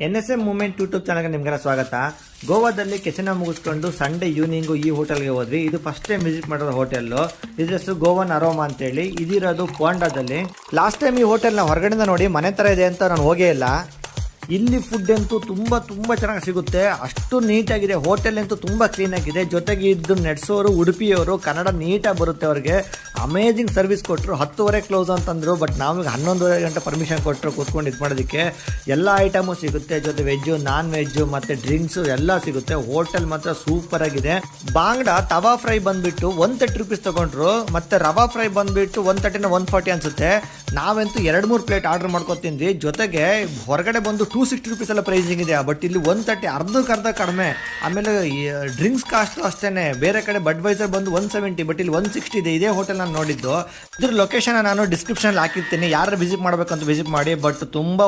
NSM movement YouTube ಚಾನಲ್ಗೆ ನಿಮ್ಗೆಲ್ಲ ಸ್ವಾಗತ. ಗೋವಾದಲ್ಲಿ ಕೆಚನ ಮುಗಿಸ್ಕೊಂಡು ಸಂಡೇ ಈವ್ನಿಂಗು ಈ ಹೋಟೆಲ್ಗೆ ಹೋದ್ವಿ. ಇದು ಫಸ್ಟ್ ಟೈಮ್ ವಿಸಿಟ್ ಮಾಡೋದು ಹೋಟೆಲ್ಲು. ಇದ್ರ ಹೆಸರು ಗೋವನ್ ಅರೋಮಾ ಅಂತೇಳಿ. ಇದಿರೋದು ಪೋಂಡಾದಲ್ಲಿ. ಲಾಸ್ಟ್ ಟೈಮ್ ಈ ಹೋಟೆಲ್ನ ಹೊರಗಡೆಯಿಂದ ನೋಡಿ ಮನೆ ಥರ ಇದೆ ಅಂತ ನಾನು ಹೋಗೇ ಇಲ್ಲ. ಇಲ್ಲಿ ಫುಡ್ ಅಂತೂ ತುಂಬ ಚೆನ್ನಾಗಿ ಸಿಗುತ್ತೆ. ಅಷ್ಟು ನೀಟಾಗಿದೆ. ಹೋಟೆಲ್ ಅಂತೂ ತುಂಬ ಕ್ಲೀನಾಗಿದೆ. ಜೊತೆಗೆ ಇದ್ದು ನಡೆಸೋರು ಉಡುಪಿಯವರು, ಕನ್ನಡ ನೀಟಾಗಿ ಬರುತ್ತೆ ಅವ್ರಿಗೆ. ಅಮೇಜಿಂಗ್ ಸರ್ವಿಸ್ ಕೊಟ್ಟರು. 10:30 ಕ್ಲೋಸ್ ಅಂತಂದರು. ಬಟ್ ನಾವು 11:30 ಗಂಟೆ ಪರ್ಮಿಷನ್ ಕೊಟ್ಟರು ಕೂತ್ಕೊಂಡು ಇದು ಮಾಡೋದಕ್ಕೆ. ಎಲ್ಲ ಐಟಮು ಸಿಗುತ್ತೆ. ಜೊತೆ ವೆಜ್ಜು, ನಾನ್ ವೆಜ್ಜು ಮತ್ತು ಡ್ರಿಂಕ್ಸು ಎಲ್ಲ ಸಿಗುತ್ತೆ. ಹೋಟೆಲ್ ಮಾತ್ರ ಸೂಪರ್ ಆಗಿದೆ. ಬಾಂಗ್ಡಾ ತವಾ ಫ್ರೈ ಬಂದುಬಿಟ್ಟು 130 ರೂಪೀಸ್ ತೊಗೊಂಡ್ರು. ಮತ್ತು ರವಾ ಫ್ರೈ ಬಂದುಬಿಟ್ಟು 130 140 ಅನಿಸುತ್ತೆ. ನಾವಂತೂ 2-3 ಪ್ಲೇಟ್ ಆರ್ಡರ್ ಮಾಡ್ಕೊತಿದ್ವಿ. ಜೊತೆಗೆ ಹೊರಗಡೆ ಬಂದು 260 ರೂಪೀಸ್ ಎಲ್ಲ ಪ್ರೈಸಿಂಗ್ ಇದೆ. ಬಟ್ ಇಲ್ಲಿ 130, ಅರ್ಧ ಕಡಿಮೆ. ಆಮೇಲೆ ಡ್ರಿಂಕ್ಸ್ ಕಾಸ್ಟ್ ಅಷ್ಟೇ. ಬೇರೆ ಕಡೆ ಬಡ್ವೈಸರ್ ಬಂದು 170, ಬಟ್ ಇಲ್ಲಿ 160 ಇದೆ. ಇದೇ ಹೋಟೆಲ್ ನಾನು ನೋಡಿದ್ದು. ಇದ್ರ ಲೊಕೇಶನ್ ನಾನು ಡಿಸ್ಕ್ರಿಪ್ಷನ್ ಹಾಕಿರ್ತೀನಿ. ಯಾರು ವಿಸಿಟ್ ಮಾಡಬೇಕಂತ ವಿಸಿಟ್ ಮಾಡಿ. ಬಟ್ ತುಂಬ